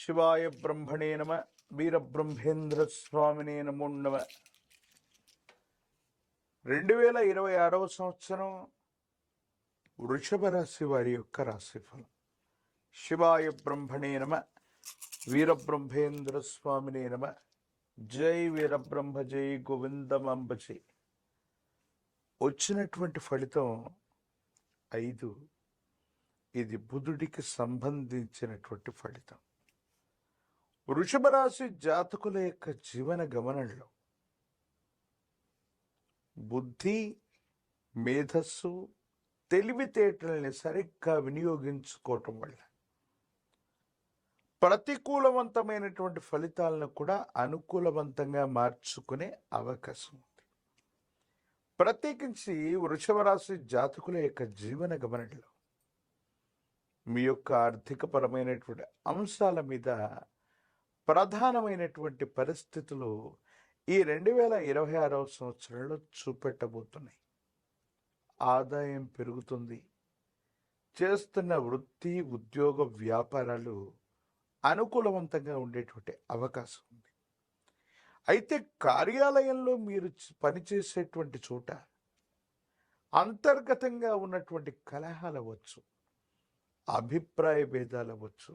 శివాయ బ్రహ్మణే నమ. వీరబ్రహ్మేంద్ర స్వామినే నమో నమ. 2026వ సంవత్సరం వృషభ రాశి వారి యొక్క రాశిఫలం. శివాయ బ్రహ్మణే నమ. వీరబ్రహ్మేంద్ర స్వామినే నమ. జై వీరబ్రహ్మ జై గోవిందమాంబజై. వచ్చినటువంటి ఫలితం 5. ఇది బుధుడికి సంబంధించినటువంటి ఫలితం. వృషభ రాశి జాతకుల యొక్క జీవన గమనంలో బుద్ధి, మేధస్సు, తెలివితేటల్ని సరిగ్గా వినియోగించుకోవటం వల్ల ప్రతికూలవంతమైనటువంటి ఫలితాలను కూడా అనుకూలవంతంగా మార్చుకునే అవకాశం ఉంది. ప్రత్యేకించి వృషభ రాశి జాతకుల యొక్క జీవన గమనంలో మీ యొక్క ఆర్థికపరమైనటువంటి అంశాల మీద ప్రధానమైనటువంటి పరిస్థితులు ఈ 2026వ సంవత్సరంలో చూపెట్టబోతున్నాయి. ఆదాయం పెరుగుతుంది. చేస్తున్న వృత్తి, ఉద్యోగ, వ్యాపారాలు అనుకూలవంతంగా ఉండేటువంటి అవకాశం ఉంది. అయితే కార్యాలయంలో మీరు పనిచేసేటువంటి చోట అంతర్గతంగా ఉన్నటువంటి కలహాలు అవ్వచ్చు, అభిప్రాయ భేదాలు అవ్వచ్చు,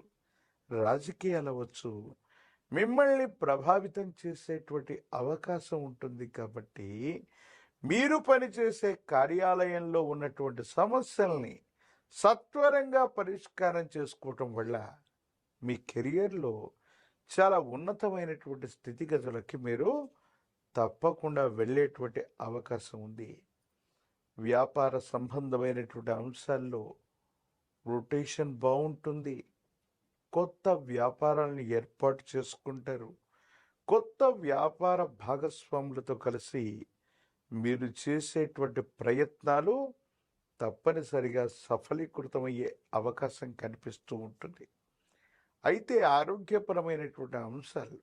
రాజకీయాలు అవ్వచ్చు, మిమ్మల్ని ప్రభావితం చేసేటువంటి అవకాశం ఉంటుంది. కాబట్టి మీరు పనిచేసే కార్యాలయంలో ఉన్నటువంటి సమస్యల్ని సత్వరంగా పరిష్కారం చేసుకోవటం వల్ల మీ కెరియర్లో చాలా ఉన్నతమైనటువంటి స్థితిగతులకి మీరు తప్పకుండా వెళ్ళేటువంటి అవకాశం ఉంది. వ్యాపార సంబంధమైనటువంటి అంశాల్లో రొటేషన్ బాగుంటుంది. కొత్త వ్యాపారాలను ఏర్పాటు చేసుకుంటారు. కొత్త వ్యాపార భాగస్వాములతో కలిసి మీరు చేసేటువంటి ప్రయత్నాలు తప్పనిసరిగా సఫలీకృతమయ్యే అవకాశం కనిపిస్తూ ఉంటుంది. అయితే ఆరోగ్యపరమైనటువంటి అంశాలు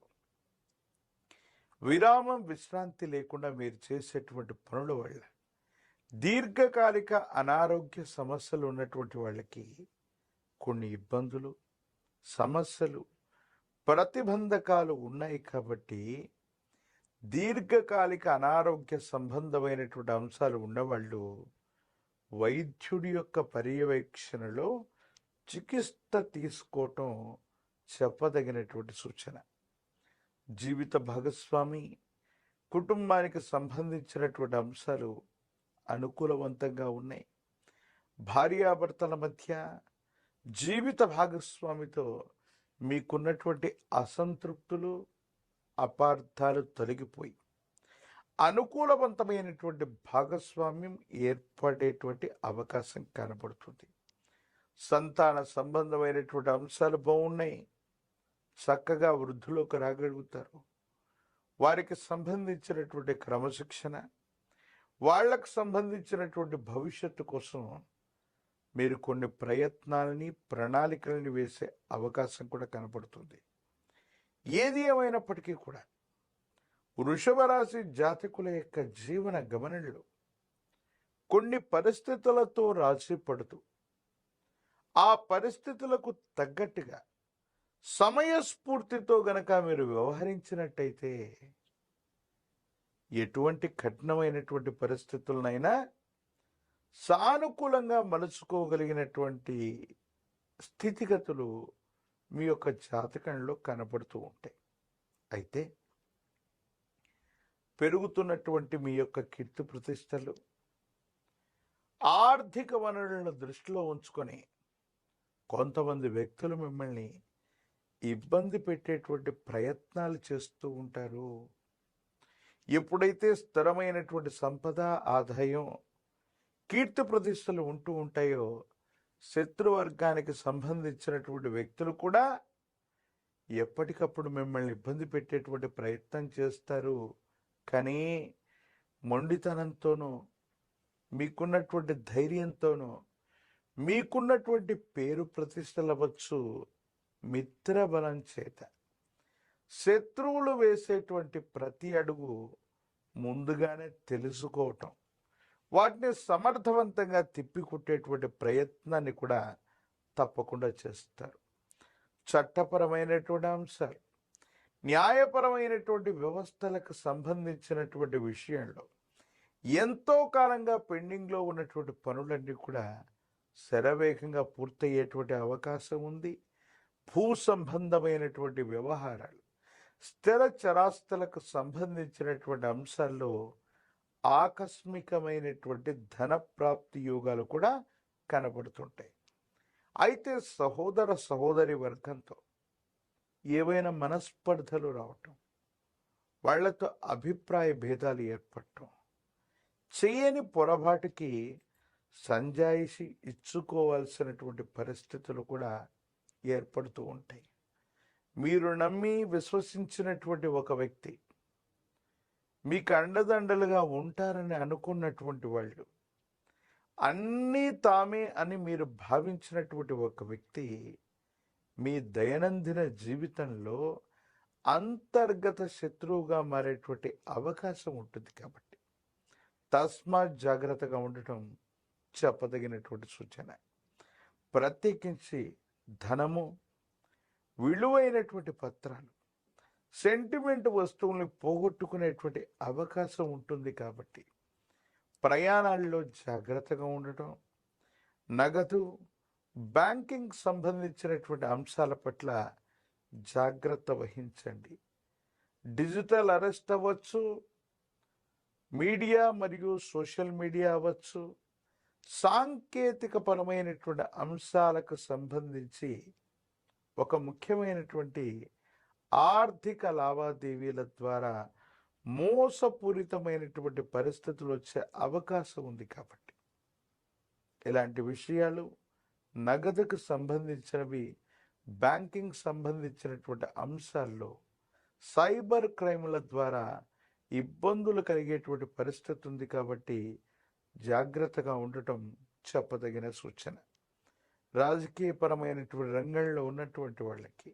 విరామం, విశ్రాంతి లేకుండా మీరు చేసేటువంటి పనుల వల్ల దీర్ఘకాలిక అనారోగ్య సమస్యలు ఉన్నటువంటి వాళ్ళకి కొన్ని ఇబ్బందులు, సమస్యలు, ప్రతిబంధకాలు ఉన్నాయి. కాబట్టి దీర్ఘకాలిక అనారోగ్య సంబంధమైనటువంటి అంశాలు ఉన్నవాళ్ళు వైద్యుడి యొక్క పర్యవేక్షణలో చికిత్స తీసుకోవటం చెప్పదగినటువంటి సూచన. జీవిత భాగస్వామి, కుటుంబానికి సంబంధించినటువంటి అంశాలు అనుకూలవంతంగా ఉన్నాయి. భార్యాభర్తల మధ్య, జీవిత భాగస్వామితో మీకున్నటువంటి అసంతృప్తులు, అపార్థాలు తొలగిపోయి అనుకూలవంతమైనటువంటి భాగస్వామ్యం ఏర్పడేటువంటి అవకాశం కనబడుతుంది. సంతాన సంబంధమైనటువంటి అంశాలు బాగున్నాయి. చక్కగా వృద్ధిలోకి రాగలుగుతారు. వారికి సంబంధించినటువంటి క్రమశిక్షణ, వాళ్లకు సంబంధించినటువంటి భవిష్యత్తు కోసం మీరు కొన్ని ప్రయత్నాలని, ప్రణాళికలని వేసే అవకాశం కూడా కనపడుతుంది. ఏది ఏమైనప్పటికీ కూడా వృషభ రాశి జాతకుల యొక్క జీవన గమనంలో కొన్ని పరిస్థితులతో రాజీ పడుతూ ఆ పరిస్థితులకు తగ్గట్టుగా సమయస్ఫూర్తితో గనక మీరు వ్యవహరించినట్టయితే ఎటువంటి కఠినమైనటువంటి పరిస్థితులనైనా సానుకూలంగా మలుచుకోగలిగినటువంటి స్థితిగతులు మీ యొక్క జాతకంలో కనపడుతూ ఉంటాయి. అయితే పెరుగుతున్నటువంటి మీ యొక్క కీర్తి ప్రతిష్టలు, ఆర్థిక వనరులను దృష్టిలో ఉంచుకొని కొంతమంది వ్యక్తులు మిమ్మల్ని ఇబ్బంది పెట్టేటువంటి ప్రయత్నాలు చేస్తూ ఉంటారు. ఎప్పుడైతే స్థిరమైనటువంటి సంపద, ఆదాయం, కీర్తి ప్రతిష్టలు ఉంటూ ఉంటాయో శత్రువర్గానికి సంబంధించినటువంటి వ్యక్తులు కూడా ఎప్పటికప్పుడు మిమ్మల్ని ఇబ్బంది పెట్టేటువంటి ప్రయత్నం చేస్తారు. కానీ మొండితనంతోనూ, మీకున్నటువంటి ధైర్యంతోనూ, మీకున్నటువంటి పేరు ప్రతిష్టలు అవ్వచ్చు, మిత్రబలం చేత శత్రువులు వేసేటువంటి ప్రతి అడుగు ముందుగానే తెలుసుకోవటం, వాటిని సమర్థవంతంగా తిప్పికొట్టేటువంటి ప్రయత్నాన్ని కూడా తప్పకుండా చేస్తారు. చట్టపరమైనటువంటి అంశాలు, న్యాయపరమైనటువంటి వ్యవస్థలకు సంబంధించినటువంటి విషయంలో ఎంతో కాలంగా పెండింగ్లో ఉన్నటువంటి పనులన్నీ కూడా శరవేగంగా పూర్తయ్యేటువంటి అవకాశం ఉంది. భూ సంబంధమైనటువంటి వ్యవహారాలు, స్థిర చరాస్తులకు సంబంధించినటువంటి అంశాల్లో ఆకస్మికమైనటువంటి ధన ప్రాప్తి యోగాలు కూడా కనబడుతుంటాయి. అయితే సహోదర సహోదరి వర్గంతో ఏవైనా మనస్పర్ధలు రావటం, వాళ్లతో అభిప్రాయ భేదాలు ఏర్పడటం, చేయని పొరపాటుకి సంజాయిషి ఇచ్చుకోవాల్సినటువంటి పరిస్థితులు కూడా ఏర్పడుతూ ఉంటాయి. మీరు నమ్మి విశ్వసించినటువంటి ఒక వ్యక్తి, మీకు అండదండలుగా ఉంటారని అనుకున్నటువంటి వాళ్ళు, అన్నీ తామే అని మీరు భావించినటువంటి ఒక వ్యక్తి మీ దైనందిన జీవితంలో అంతర్గత శత్రువుగా మారేటువంటి అవకాశం ఉంటుంది. కాబట్టి తస్మాత్ జాగ్రత్తగా ఉండటం చెప్పదగినటువంటి సూచన. ప్రత్యేకించి ధనము, విలువైనటువంటి పత్రాలు, సెంటిమెంట్ వస్తువుల్ని పోగొట్టుకునేటువంటి అవకాశం ఉంటుంది. కాబట్టి ప్రయాణాల్లో జాగ్రత్తగా ఉండటం, నగదు, బ్యాంకింగ్ సంబంధించినటువంటి అంశాల పట్ల జాగ్రత్త వహించండి. డిజిటల్ అరెస్ట్ అవ్వచ్చు, మీడియా మరియు సోషల్ మీడియా అవ్వచ్చు, సాంకేతిక పరమైనటువంటి అంశాలకు సంబంధించి ఒక ముఖ్యమైనటువంటి ఆర్థిక లావాదేవీల ద్వారా మోసపూరితమైనటువంటి పరిస్థితులు వచ్చే అవకాశం ఉంది. కాబట్టి ఇలాంటి విషయాలు, నగదుకు సంబంధించినవి, బ్యాంకింగ్ సంబంధించినటువంటి అంశాల్లో సైబర్ క్రైమ్ల ద్వారా ఇబ్బందులు కలిగేటువంటి పరిస్థితి ఉంది. కాబట్టి జాగ్రత్తగా ఉండటం చెప్పదగిన సూచన. రాజకీయపరమైనటువంటి రంగంలో ఉన్నటువంటి వాళ్ళకి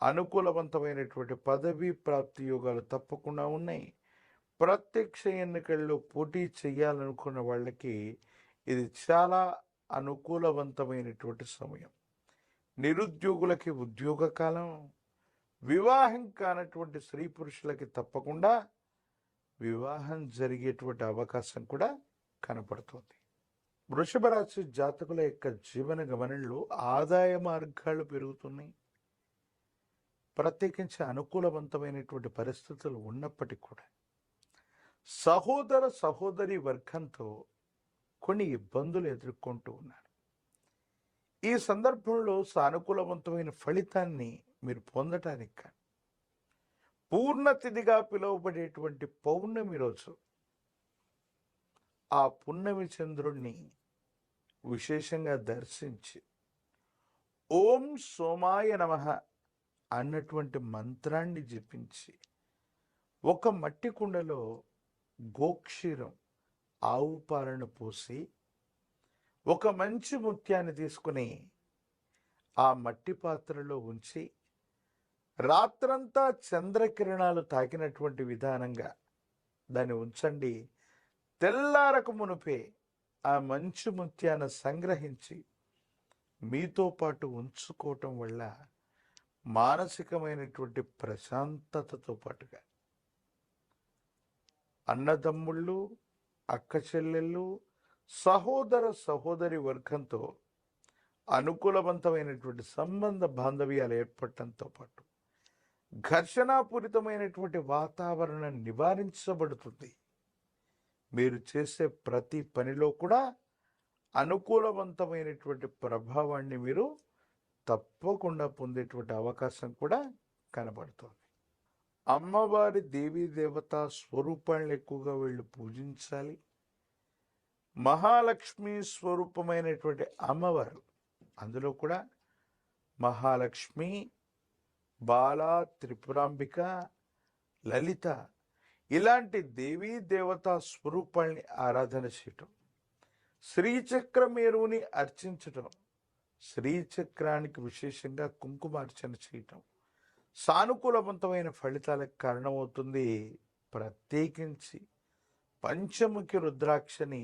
అనుకూలవంతమైనటువంటి పదవీ ప్రాప్తి యోగాలు తప్పకుండా ఉన్నాయి. ప్రత్యక్ష ఎన్నికల్లో పోటీ చేయాలనుకున్న వాళ్ళకి ఇది చాలా అనుకూలవంతమైనటువంటి సమయం. నిరుద్యోగులకి ఉద్యోగ కాలం, వివాహం కానటువంటి స్త్రీ పురుషులకి తప్పకుండా వివాహం జరిగేటువంటి అవకాశం కూడా కనపడుతుంది. వృషభ రాశి జాతకుల యొక్క జీవన గమనంలో ఆదాయ మార్గాలు పెరుగుతున్నాయి. ప్రత్యేకించి అనుకూలవంతమైనటువంటి పరిస్థితులు ఉన్నప్పటికీ కూడా సహోదర సహోదరి వర్గంతో కొన్ని ఇబ్బందులు ఎదుర్కొంటూ ఉన్నారు. ఈ సందర్భంలో సానుకూలవంతమైన ఫలితాన్ని మీరు పొందటానికి కానీ పూర్ణతిథిగా పిలువబడేటువంటి పౌర్ణమి రోజు ఆ పున్నమి చంద్రుణ్ణి విశేషంగా దర్శించి ఓం సోమాయ నమః అన్నటువంటి మంత్రాన్ని జపించి ఒక మట్టి కుండలో గోక్షీరం, ఆవు పాలను పోసి ఒక మంచి ముత్యాన్ని తీసుకుని ఆ మట్టి పాత్రలో ఉంచి రాత్రంతా చంద్రకిరణాలు తాకినటువంటి విధానంగా దాన్ని ఉంచండి. తెల్లారకు మునిపే ఆ మంచి ముత్యాన్ని సంగ్రహించి మీతో పాటు ఉంచుకోవటం వల్ల మానసికమైనటువంటి ప్రశాంతతతో పాటుగా అన్నదమ్ముళ్ళు, అక్క చెల్లెళ్ళు, సహోదర సహోదరి వర్గంతో అనుకూలవంతమైనటువంటి సంబంధ బాంధవ్యాలు ఏర్పడటంతో పాటు ఘర్షణాపూరితమైనటువంటి వాతావరణం నివారించబడుతుంది. మీరు చేసే ప్రతి పనిలో కూడా అనుకూలవంతమైనటువంటి ప్రభావాన్ని మీరు తప్పకుండా పొందేటువంటి అవకాశం కూడా కనబడుతుంది. అమ్మవారి దేవీ దేవత స్వరూపాలను ఎక్కువగా వీళ్ళు పూజించాలి. మహాలక్ష్మి స్వరూపమైనటువంటి అమ్మవారు, అందులో కూడా మహాలక్ష్మి, బాలా, త్రిపురాంబిక, లలిత ఇలాంటి దేవీ దేవతా స్వరూపాల్ని ఆరాధన చేయటం, శ్రీచక్రమేరుని అర్చించటం, శ్రీచక్రానికి విశేషంగా కుంకుమార్చన చేయటం సానుకూలవంతమైన ఫలితాలకు కారణమవుతుంది. ప్రత్యేకించి పంచముఖి రుద్రాక్షని,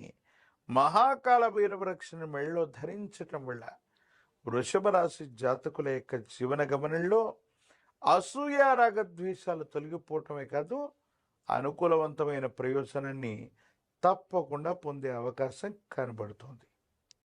మహాకాల భైరవరక్షని మెళ్ళలో ధరించటం వల్ల వృషభ రాశి జాతకుల యొక్క జీవన గమనంలో అసూయ రాగద్వేషాలు తొలగిపోవటమే కాదు, అనుకూలవంతమైన ప్రయోజనాన్ని తప్పకుండా పొందే అవకాశం కనబడుతుంది.